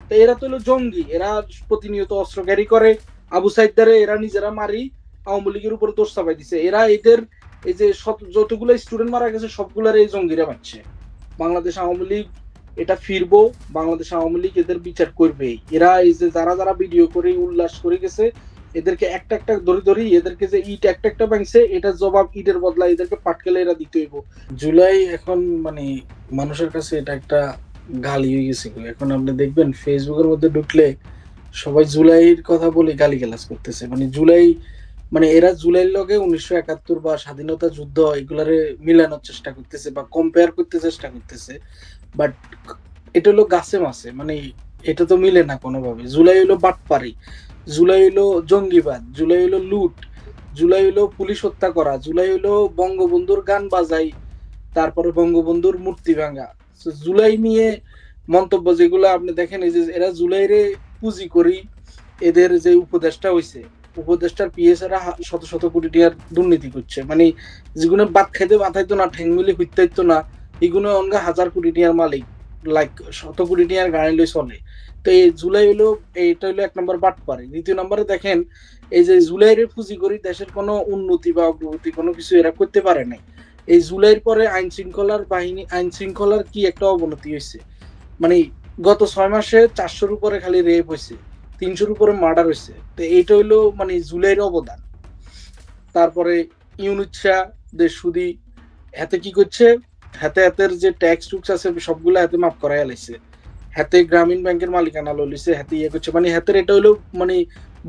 তো এরা তো হলো জঙ্গি, এরা প্রতিনিয়ত অস্ত্র ক্যারি করে, আবু সাইদারে এরা নিজেরা মারি আওয়ামী লীগের উপরে দোষ চাপাই দিছে। এরা এদের এই যে যতগুলো স্টুডেন্ট মারা গেছে সবগুলার এই জঙ্গিরা মারছে। বাংলাদেশ আওয়ামী লীগ এটা ফিরবো, বাংলাদেশ আওয়ামী লীগ এদের বিচার করবে। এরা এই যে যারা যারা ভিডিও করে উল্লাস করে গেছে এদেরকে একটা একটা ধরে ধরি, এদেরকে যে ইট একটা একটা ভাঙছে এটার জবাব ইটের বদলা এদেরকে পাটকেলে এরা দিতে হইব। জুলাই এখন মানে মানুষের কাছে এটা একটা গালি হয়ে গেছে। এখন আপনি দেখবেন ফেসবুকের মধ্যে ঢুকলে সবাই জুলাইয়ের কথা বলে গালিগালাজ করতেছে। মানে জুলাই মানে এরা জুলাইয়ের লগে 1971 বা স্বাধীনতা যুদ্ধ এগুলারে মিলানোর চেষ্টা করতেছে বা কম্পেয়ার করতে চেষ্টা করতেছে, বাট এটা হলো গাছে মাছে, মানে এটা তো মিলে না কোনোভাবে। জুলাই হলো বাটপারি, জুলাই হলো জঙ্গিবাদ, জুলাই হলো লুট, জুলাই হলো পুলিশ হত্যা করা, জুলাই হলো বঙ্গবন্ধুর গান বাজাই, তারপরে বঙ্গবন্ধুর মূর্তি ভাঙা। জুলাই নিয়ে মন্তব্য যেগুলো আপনি দেখেন, এই যে এরা জুলাইরে পুঁজি করি, এদের যে উপদেষ্টা হইছে উপদেষ্টার পিএস এরা শত শত কোটি টাকার দুর্নীতি করছে। মানে যেগুলো বাদ খাইতে বাতাইতো না, ঠেং মিলে হইতাইতো না, এগুলো অনগা হাজার কোটি টাকার মালিক, লাইক শত কোটি টাকার গাড়ি লই চলে। তো এই জুলাই হলো, এইটা হলো এক নম্বর বাট পারে। দ্বিতীয় নম্বরে দেখেন এই যে জুলাইরে পুঁজি করি দেশের কোনো উন্নতি বা অগ্রগতি কোনো কিছু এরা করতে পারে নাই। এই জুলাইয়ের পরে আইন শৃঙ্খলার কি একটা অবনতি হয়েছে। মানে গত 6 মাসে 400-র উপরে খালি রেপ হয়েছে, 300-র উপরে মার্ডার হয়েছে। তো এইটা হইলো মানে জুলাইয়ের অবদান। তারপরে ইউনুচ্ছা দেশ সুদি হাতে কি করছে, হাতে হাতের যে ট্যাক্স টুক্স আছে সবগুলো হাতে মাফ করাই লাইছে, হাতে গ্রামীণ ব্যাংকের মালিকানা লইছে, হাতে ইয়ে করছে। মানে হাতের এটা হইলো মানে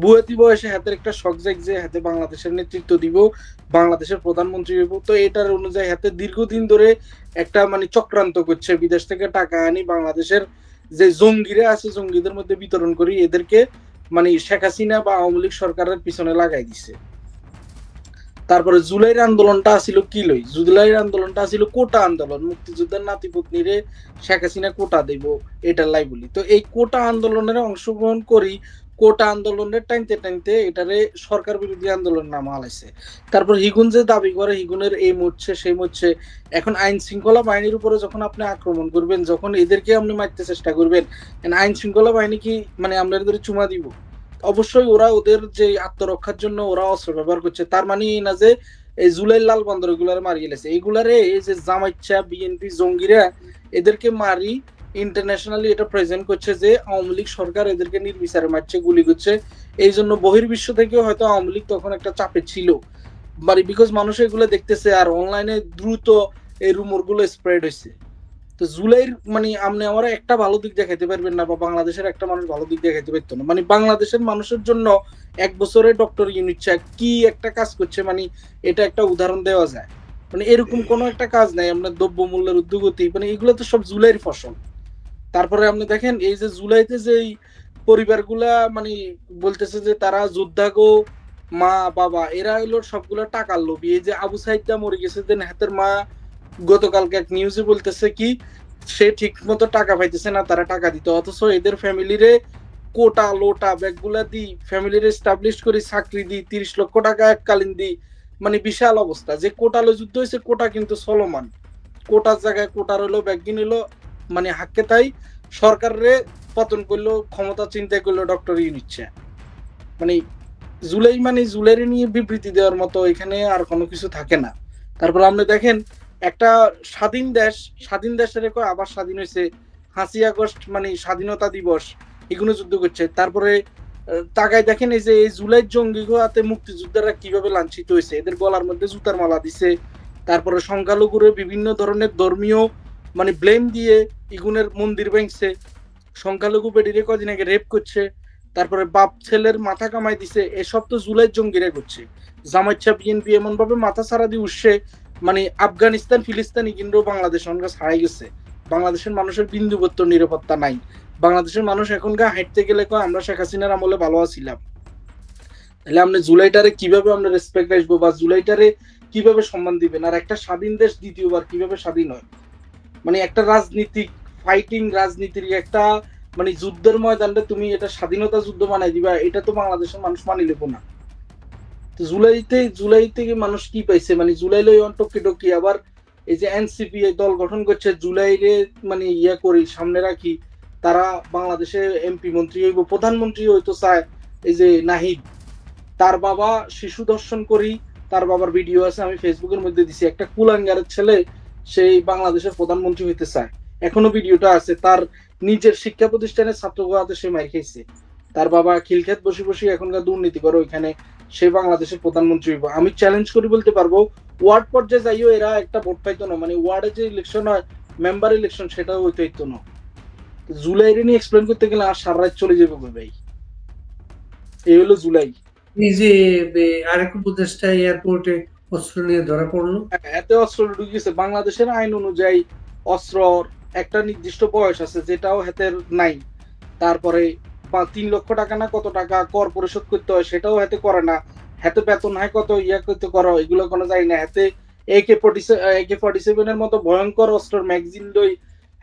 বুয়াতি বয়সে হাতের একটা শখ জাগ যে হাতে বাংলাদেশের নেতৃত্ব দিব, বাংলাদেশের প্রধানমন্ত্রী হইব। তো এটার অনুযায়ী হাতে দীর্ঘদিন ধরে একটা মানে চক্রান্ত করছে, বিদেশ থেকে টাকা আনি বাংলাদেশের যে জঙ্গিরা আছে জঙ্গিদের মধ্যে বিতরণ করি, এদেরকে মানে শেখ হাসিনা বা আওয়ামী লীগ সরকারের পিছনে লাগাই দিছে। তারপরে জুলাইয়ের আন্দোলনটা আসিল কি লই, জুলাইয়ের আন্দোলনটা আসিল কোটা আন্দোলন, মুক্তিযোদ্ধার নাতিপত্নীরে শেখ হাসিনা কোটা দেব এটার লাই বলি। তো এই কোটা আন্দোলনের অংশগ্রহণ করি, কোটা আন্দোলনের টাইনতে টাইনতে এটারে সরকার বিরোধী আন্দোলন নামা আলাইছে। তারপর হিগুন যে দাবি করে হিগুনের এই মরছে সেই মরছে। এখন আইন শৃঙ্খলা বাহিনীর উপরে যখন আপনি আক্রমণ করবেন, যখন এদেরকে আপনি মারতে চেষ্টা করবেন, আইন শৃঙ্খলা বাহিনী কি মানে আমরা ধরে চুমা দিব? অবশ্যই ওরা ওদের যে আত্মরক্ষার জন্য ওরা অস্ত্র ব্যবহার করছে, তার মানে এই না যে এই জুলাই লাল বন্দর এগুলারে মারি গেলেছে। এইগুলারে এই যে জামাইচ্ছা বিএনপি জঙ্গিরা এদেরকে মারি ইন্টারন্যাশনালি এটা প্রেজেন্ট করছে যে আওয়ামী লীগ সরকার এদেরকে নির্বিচারে মারছে, গুলি করছে। এই জন্য বহির্বিশ্ব থেকেও হয়তো আওয়ামী লীগ তখন একটা চাপে ছিল, মানে বিকজ মানুষ এগুলো দেখতেছে আর অনলাইনে দ্রুত এই রুমর গুলো স্প্রেড হয়েছে। তো জুলাইয়ের মানে আপনি আমার একটা ভালো দিক দেখাইতে পারবেন না, বা বাংলাদেশের একটা মানুষ ভালো দিক দেখাইতে পারতো না। মানে বাংলাদেশের মানুষের জন্য 1 বছরে ডক্টর ইউনুচ্ছা কি একটা কাজ করছে, মানে এটা একটা উদাহরণ দেওয়া যায়। মানে এরকম কোনো একটা কাজ নাই আপনার দ্রব্য মূল্যের উদ্যোগতি, মানে এগুলো তো সব জুলাইয়ের ফসল। তারপরে আপনি দেখেন এই যে জুলাইতে যে পরিবারগুলা মানে বলতেছে যে তারা যোদ্ধা গো, মা বাবা এরা হইলো সবগুলো টাকার লোভী। এই যে আবু সাইদটা মরে গেছে, দেন হাতের মা গতকালকে এক নিউজে বলতেছে কি সে ঠিক মতো টাকা পাইতেছে না, তারা টাকা দিতে, অথচ এদের ফ্যামিলিরে কোটা লোটা ব্যাগগুলা দি, ফ্যামিলির এস্টাবলিশ করি, চাকরি দি, 30 লক্ষ টাকা এককালীন দি। মানে বিশাল অবস্থা। যে কোটালো যুদ্ধ হয়েছে, কোটা কিন্তু চলমান, কোটার জায়গায় কোটার হলো ব্যাগ নিল, মানে হাক্কে তাই সরকারে পতন করলো, ক্ষমতা চিন্তাই করলো ডক্টর ইউনুচ্ছা। মানে জুলাই মানে জুলাইরে নিয়ে বিবৃতি দেওয়ার মতো এখানে আর কোনো কিছু থাকে না। তারপর আপনি দেখেন একটা স্বাধীন দেশের আবার স্বাধীন হয়েছে, 5ই আগস্ট মানে স্বাধীনতা দিবস, এগুলো যুদ্ধ করছে। তারপরে তাকায় দেখেন এই যে এই জুলাই জঙ্গি হাতে মুক্তিযোদ্ধারা কিভাবে লাঞ্ছিত হয়েছে, এদের গলার মধ্যে জুতার মালা দিছে। তারপরে সংখ্যালঘুরে বিভিন্ন ধরনের ধর্মীয় মানে ব্লেম দিয়ে ইগুনের মন্দির ভেঙছে, সংখ্যালঘু বেডিরে কদিন আগে রেপ করছে, তারপরে বাপ ছেলের মাথা কামাই দিছে। এসব তো জুলাই জঙ্গিরা করছে। জামাইচ্ছা বিএনপি এমন ভাবে মাথা ছাড়া দিয়ে উঠছে, মানে আফগানিস্তান ফিলিস্তানি কিন্তু বাংলাদেশ অনগা ছাড়াই গেছে। বাংলাদেশের মানুষের বিন্দুবত্তর নিরাপত্তা নাই। বাংলাদেশের মানুষ এখনকার হাঁটতে গেলে আমরা শেখ হাসিনার আমলে ভালো আছিলাম। তাহলে আপনি জুলাইটারে কিভাবে আমরা রেসপেক্ট আসবো, বা জুলাইটারে কিভাবে সম্মান দিবেন? আর একটা স্বাধীন দেশ দ্বিতীয়বার কিভাবে স্বাধীন হয়? মানে একটা রাজনীতিক ফাইটিং রাজনীতির একটা মানে যুদ্ধের ময়দানটা তুমি এটা স্বাধীনতা যুদ্ধ বানাই দিবা, এটা তো বাংলাদেশের মানুষ মানি লেবো না। তো জুলাই থেকে মানুষ কি পাইছে? মানে জুলাই লই টকি টকি আবার এই যে এনসিপি দল গঠন করছে জুলাইরে মানে ইয়া করি সামনে রাখি, তারা বাংলাদেশে এমপি মন্ত্রী হইব, প্রধানমন্ত্রী হইতো চায়। এই যে নাহিদ, তার বাবা শিশু দর্শন করি, তার বাবার ভিডিও আছে, আমি ফেসবুকের মধ্যে দিছি। একটা কুলাঙ্গারের ছেলে সেই বাংলাদেশের প্রধানমন্ত্রী হইতে চায়, এখনো ভিডিওটা আছে। তার নিজের শিক্ষা প্রতিষ্ঠানের ছাত্রগুলোতে সে মার খেয়েছে। তার বাবা খিলক্ষেত বসে বসে এখনকার দুর্নীতি করে ওইখানে সে বাংলাদেশের প্রধানমন্ত্রী হইব। আমি চ্যালেঞ্জ করি বলতে পারবো, ওয়ার্ড পর্যায়ে যাইও এরা একটা ভোট পাইতো না, মানে ওয়ার্ডে যে ইলেকশন হয়, মেম্বার ইলেকশন, সেটাও হইতো না। জুলাই নিয়ে এক্সপ্লেন করতে গেলে আর সারা রাত চলে যাবে ভাই। এই হলো জুলাই। এই যে আরেক উপদেষ্টা এয়ারপোর্টে অস্ত্র নিয়ে ধরা পড়লো, এতে অস্ত্র ঢুকিয়েছে। বাংলাদেশের আইন অনুযায়ী অস্ত্র একটা নির্দিষ্ট বয়স আছে, যেটাও হাতের নাই। তারপরে 3 লক্ষ টাকা না কত টাকা কর পরিশোধ করতে হয়, সেটাও হাতে করে না। হাতে বেতন হয় কত, ইয়া করতে করো, এগুলো কোনো যায় না। হাতে AK-47 এর মতো ভয়ঙ্কর অস্ত্রের ম্যাগজিন লই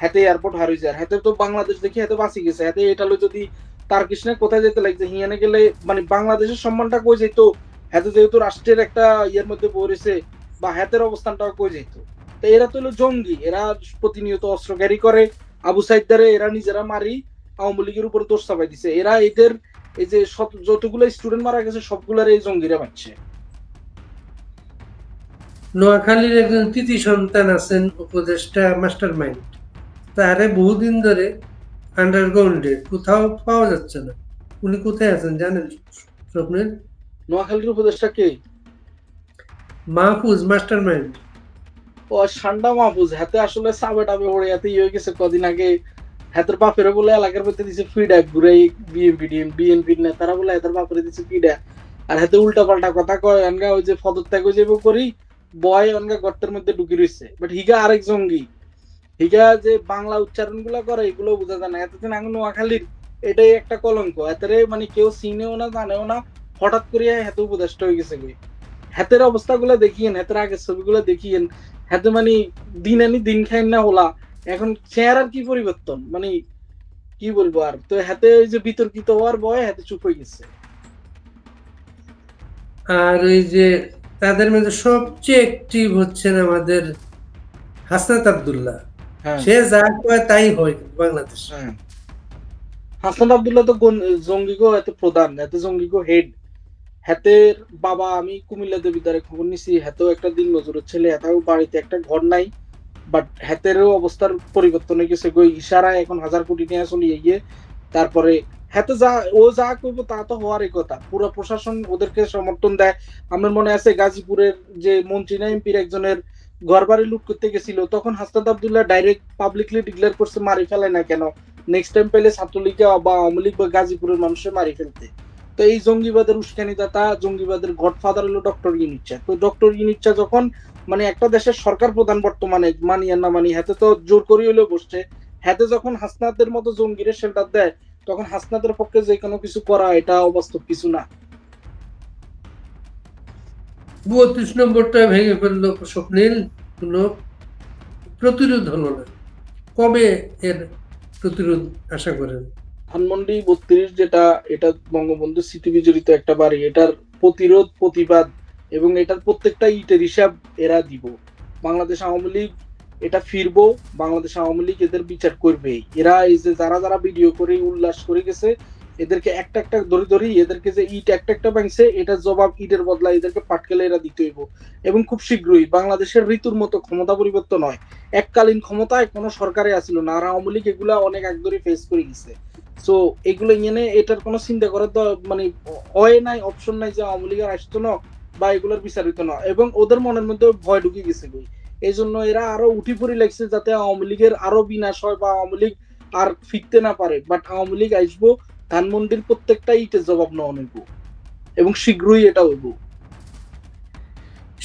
হাতে এয়ারপোর্ট হারিয়ে যায়। হাতে তো বাংলাদেশ দেখি হাতে বাঁচি গেছে। হাতে এটা লো যদি তার কৃষ্ণে কোথায় যেতে লাগছে, হিয়ানে গেলে মানে বাংলাদেশের সম্মানটা কই যেত। হাতে যেহেতু রাষ্ট্রের একটা ইয়ের মধ্যে পড়েছে, বা হাতের অবস্থানটাও কই যেত। তো এরা তো হলো জঙ্গি, এরা প্রতিনিয়ত অস্ত্র ক্যারি করে। আবু সাইদদারে এরা নিজেরা মারি আওয়ামী লীগের উপরে দোষ চাপাই দিছে। এরা এদের এই যে যতগুলো স্টুডেন্ট মারা গেছে সবগুলার এই জঙ্গিরা মারছে। নোয়াখালীর একজন কৃতি সন্তান আছেন উপদেষ্টা মাস্টার মাইন্ড, তারে বহুদিন ধরে আন্ডারগ্রাউন্ডে কোথাও পাওয়া যাচ্ছে না। উনি কোথায় আছেন জানেন স্বপ্নের? নোয়াখালীর উপদেষ্টা কে? Mahfuz mastermind. ও ঠান্ডা মাহফুজ। হাতে আসলে সাবে টাবে পড়ে হাতে ইয়ে গেছে কদিন আগে। হাতের বাপের বলে এলাকার মধ্যে দিছে ফিডব্যাক ঘুরে, বিএনপির নেতারা বলে হাতের বাপের দিছে ফিডব্যাক। আর হাতে উল্টা পাল্টা কথা কয়। অনগা ওই যে পদত্যাগ হয়ে যাবো করি বয়, অনগা গর্তের মধ্যে ঢুকি রয়েছে। বাট হিগা আরেক জঙ্গি। হিগা যে বাংলা উচ্চারণ গুলা করে এগুলো বোঝা যায় না। এতদিন আগে নোয়াখালীর এটাই একটা কলঙ্ক। এতরে মানে কেউ চিনেও না জানেও না, হঠাৎ করে হাতে উপদেষ্টা হয়ে গেছে। হাতের অবস্থা গুলা দেখিয়েন, হাতের আগের ছবিগুলো দেখিয়েন। হাতে মানে দিন আনি দিন খাই না হলা। এখন চেহারার কি পরিবর্তন, মানে কি বলবো আর। তো হাতে ওই যে বিতর্কিত হওয়ার ভয়ে হাতে চুপ হয়ে গেছে। আর ওই যে তাদের মধ্যে সবচেয়ে অ্যাক্টিভ হচ্ছেন আমাদের হাসনাত আব্দুল্লাহ। সে যা কয় তাই হয় বাংলাদেশ। হাসনাত আব্দুল্লাহ তো জঙ্গি গো, এত প্রধান, এত জঙ্গি গো হেড। হাতের বাবা, আমি কুমিল্লা দেবিদ্বারে খবর নিছি, হাতেও একটা দিন মজুরের ছেলে, হাতেও বাড়িতে একটা ঘর নাই। বাট হাতেরও অবস্থার পরিবর্তন হয়ে গেছে। ইশারায় এখন 1000 কোটি টাকা চলিয়ে গিয়ে। তারপরে হাতে যা ও যা করবো তা তো হওয়ারই কথা। পুরো প্রশাসন ওদেরকে সমর্থন দেয়। আমার মনে আছে গাজীপুরের যে মন্ত্রী না এমপির একজনের ঘর বাড়ি লুট করতে গেছিল, তখন Hasnat Abdullah direct publicly declare করছে মারি ফেলে না কেন, নেক্সট টাইম পেলে ছাত্রলীগ বা আওয়ামী লীগ বা গাজীপুরের মানুষের মারি ফেলতে। তো এই জঙ্গিবাদের উস্কানিদাতা, জঙ্গিবাদের গডফাদার হলো ডক্টর ইউনিচ্ছা। তো ডক্টর ইউনিচ্ছা যখন মানে একটা দেশের সরকার প্রধান বর্তমানে, মানি আর না মানি, হাতে তো জোর করি হলেও বসছে। হাতে যখন হাসনাতের মতো জঙ্গিরে শেল্টার দেয়, তখন হাসনাতের পক্ষে যে কোনো কিছু করা এটা অবাস্তব কিছু না। 32 নম্বরটা ভেঙে ফেললো স্বপ্নীল, কোনো প্রতিরোধ হলো না। কবে এর প্রতিরোধ আশা করেন? ধানমন্ডি 32 যেটা, এটা বঙ্গবন্ধু স্মৃতি বিজড়িত একটা বাড়ি। এটার প্রতিরোধ, প্রতিবাদ এবং এটার প্রত্যেকটা ইটের হিসাব এরা দিব। বাংলাদেশ আওয়ামী লীগ এটা ফিরবো, বাংলাদেশ আওয়ামী লীগ এদের বিচার করবে। এরা এই যে যারা যারা ভিডিও করে উল্লাস করে গেছে, এদেরকে একটা একটা ধরে ধরি, এদেরকে যে ইট একটা একটা ভাঙছে এটার জবাব ইটের বদলা এদেরকে পাটকেলে এরা দিতে হইব। এবং খুব শীঘ্রই। বাংলাদেশের ঋতুর মতো ক্ষমতা পরিবর্তন হয়। এককালীন ক্ষমতায় কোনো সরকারে আসিল না, আর আওয়ামী লীগ এগুলা অনেক আগ ধরে ফেস করে গেছে। সো এগুলো নিয়ে এটার কোনো চিন্তা করার তো মানে হয় নাই, অপশন নাই যে আওয়ামী লীগের আসতো না বা এগুলোর বিচারিত না। এবং ওদের মনের মধ্যে ভয় ঢুকে গেছে বই। এই জন্য এরা আরো উঠি পড়ি লাগছে যাতে আওয়ামী লীগের আরো বিনাশ হয় বা আওয়ামী লীগ আর ফিরতে না পারে। বাট আওয়ামী লীগ আসবো, ধানমন্ডির প্রত্যেকটা ইটের জবাব নেওয়া হইব এবং শীঘ্রই এটা হইব।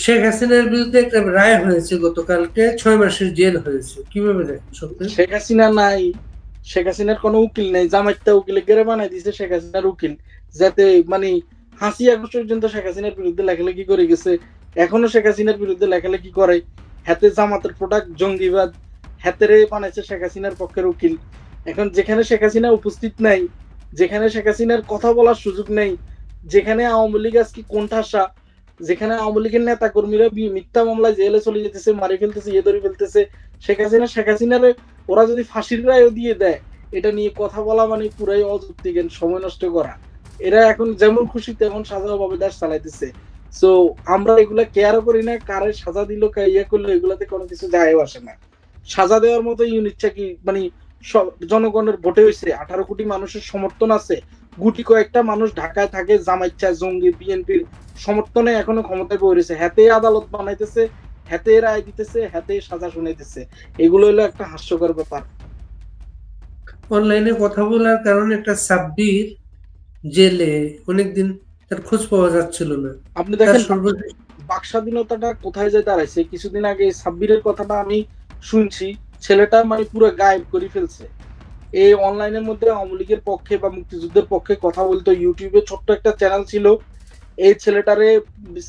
শেখ হাসিনার বিরুদ্ধে একটা রায় হয়েছে গতকালকে, 6 মাসের জেল হয়েছে, কিভাবে দেখেন সত্যি? শেখ হাসিনা নাই, শেখ হাসিনার কোনো উকিল নেই। জামাইটা উকিলে গেড়ে বানাই দিছে শেখ হাসিনার উকিল, যাতে মানে 5ই আগস্ট পর্যন্ত শেখ হাসিনার বিরুদ্ধে লেখালেখি করে গেছে, এখনো শেখ হাসিনার বিরুদ্ধে লেখালেখি করে। হাতে জামাতের প্রোডাক্ট জঙ্গিবাদ, হাতেরে বানাইছে শেখ হাসিনার পক্ষের উকিল। এখন যেখানে শেখ হাসিনা উপস্থিত নাই, যেখানে শেখ হাসিনার কথা বলার সুযোগ নেই, যেখানে আওয়ামী লীগ আজকে কোণঠাসা, যেখানে আওয়ামী লীগের নেতা কর্মীরা মিথ্যা মামলায় জেলে চলে যেতেছে, মারি ফেলতেছে, ইয়ে ধরে ফেলতেছে, শেখ হাসিনার ওরা যদি ফাঁসির রায়ও দিয়ে দেয়, এটা নিয়ে কথা বলা মানে পুরাই অযৌক্তিক সময় নষ্ট করা। এরা এখন যেমন খুশি তেমন সাজাভাবে দেশ চালাইতেছে। সো আমরা এগুলা কেয়ারও করি না, কারে সাজা দিল ইয়ে করলো এগুলাতে কোনো কিছু যায় আসে না। সাজা দেওয়ার মতো ইউনিটটা কি মানে জনগণের ভোটে হয়েছে, 18 কোটি মানুষের সমর্থন আছে, গুটি কয়েকটা মানুষ ঢাকায় থাকে জামাইচ্ছা জঙ্গি বিএনপির সমর্থনে এখনো ক্ষমতায় পড়েছে, হাতে আদালত বানাইতেছে, হাতে রায় দিতেছে, হাতে সাজা শুনাইতেছে। এগুলো হলো একটা হাস্যকর ব্যাপার। অনলাইনে কথা বলার কারণে একটা সাব্বির জেলে অনেকদিন তার খোঁজ পাওয়া যাচ্ছিল না। আপনি তার দেখেন সর্বশেষ বাক স্বাধীনতাটা কোথায় যায় দাঁড়াইছে। কিছুদিন আগে সাব্বিরের কথাটা আমি শুনছি, ছেলেটা মানে পুরো গায়েব করে ফেলছে। এই অনলাইনের মধ্যে আওয়ামী লীগের পক্ষে বা মুক্তিযুদ্ধের পক্ষে কথা বলতো, ইউটিউবে ছোট্ট একটা চ্যানেল ছিল। এই ছেলেটারে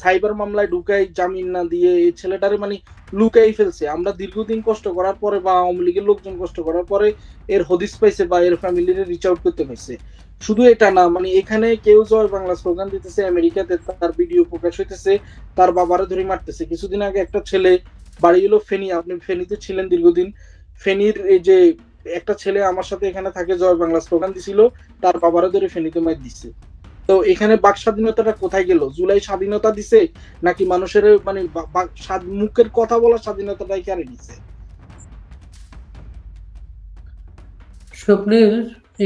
সাইবার মামলায় ঢুকাই জামিন না দিয়ে এই ছেলেটারে মানে লুকাই ফেলছে। আমরা দীর্ঘদিন কষ্ট করার পরে বা আওয়ামী লীগের লোকজন কষ্ট করার পরে এর হদিস পাইছে বা এর ফ্যামিলির রিচ আউট করতে পারছে। শুধু এটা না, মানে এখানে কেউ জয় বাংলা স্লোগান দিতেছে, আমেরিকাতে তার ভিডিও প্রকাশ হইতেছে, তার বাবারে ধরে মারতেছে। কিছুদিন আগে একটা ছেলে, বাড়ি হলো ফেনী, আপনি ফেনীতে ছিলেন দীর্ঘদিন, ফেনীর এই যে একটা ছেলে আমার সাথে এখানে থাকে জয় বাংলা স্লোগান দিছিল, তার বাবারে ধরে ফেনীতে মার দিছে। তো এখানে বাক স্বাধীনতাটা কোথায় গেল? জুলাই স্বাধীনতা দিছে নাকি মানুষের মানে মুখের কথা বলার স্বাধীনতাটাই কেড়ে নিছে? স্বপ্নের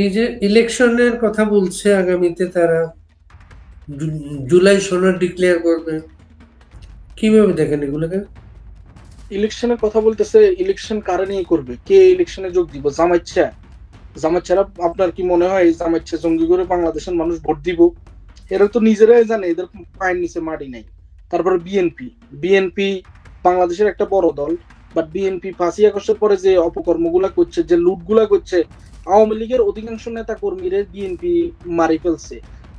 এই যে ইলেকশনের কথা বলছে, আগামীতে তারা জুলাই সনদ ডিক্লেয়ার করবে, কিভাবে দেখেন এগুলোকে? ইলেকশনের কথা বলতেছে, ইলেকশন কারে নিয়ে করবে? কে ইলেকশনে যোগ দিব? জামাইচ্ছা? জামাইচ্ছারা আপনার কি মনে হয় জামাইচ্ছা জঙ্গি করে বাংলাদেশের মানুষ ভোট দিব? এরা তো নিজেরাই জানে এদের পায়ের নিচে মাটি নাই। তারপরে বিএনপি, বিএনপি বাংলাদেশের একটা বড় দল, বাট বিএনপি 5ই আগস্টের পরে যে অপকর্মগুলা করছে, যে লুটগুলা করছে, আওয়ামী লীগের অধিকাংশ নেতা কর্মীরা বিএনপি মারি ফেলছে।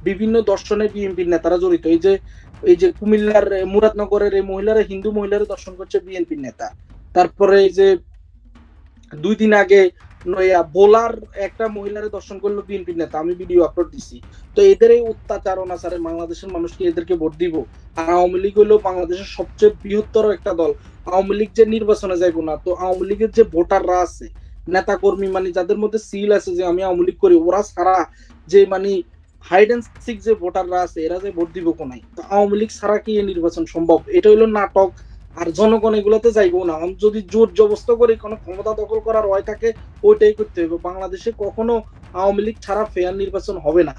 বিভিন্ন দর্শনে বিএনপির নেতারা জড়িত। এই যে কুমিল্লার মুরাদনগরের এই মহিলারা, হিন্দু মহিলারা দর্শন করছে বিএনপির নেতা। তারপরে এই যে 2 দিন আগে বোলার একটা মহিলারে দর্শন করলো বিএনপির নেতা, আমি ভিডিও আপলোড দিছি। তো এদের এই অত্যাচার অনাচারে বাংলাদেশের মানুষ কি এদেরকে ভোট দিব? আর আওয়ামী লীগ হলো বাংলাদেশের সবচেয়ে বৃহত্তর একটা দল। আওয়ামী লীগ যে নির্বাচনে যাইবো না, তো আওয়ামী লীগের যে ভোটাররা আছে, নেতা কর্মী, মানে যাদের মধ্যে সিল আছে যে আমি আওয়ামী লীগ করি, ওরা ছাড়া যে মানে হাইড এন্ড সিক যে ভোটাররা আছে, এরা যে ভোট দিব কোনায়? তো আওয়ামী লীগ ছাড়া কি এই নির্বাচন সম্ভব? এটা হলো নাটক। আর জনগণ এগুলোতে যাইবো না। যদি জোর জবস্ত করে কোনো ক্ষমতা দখল করার হয় থাকে, ওইটাই করতে হবে। বাংলাদেশে কখনো আওয়ামী লীগ ছাড়া ফেয়ার নির্বাচন হবে না।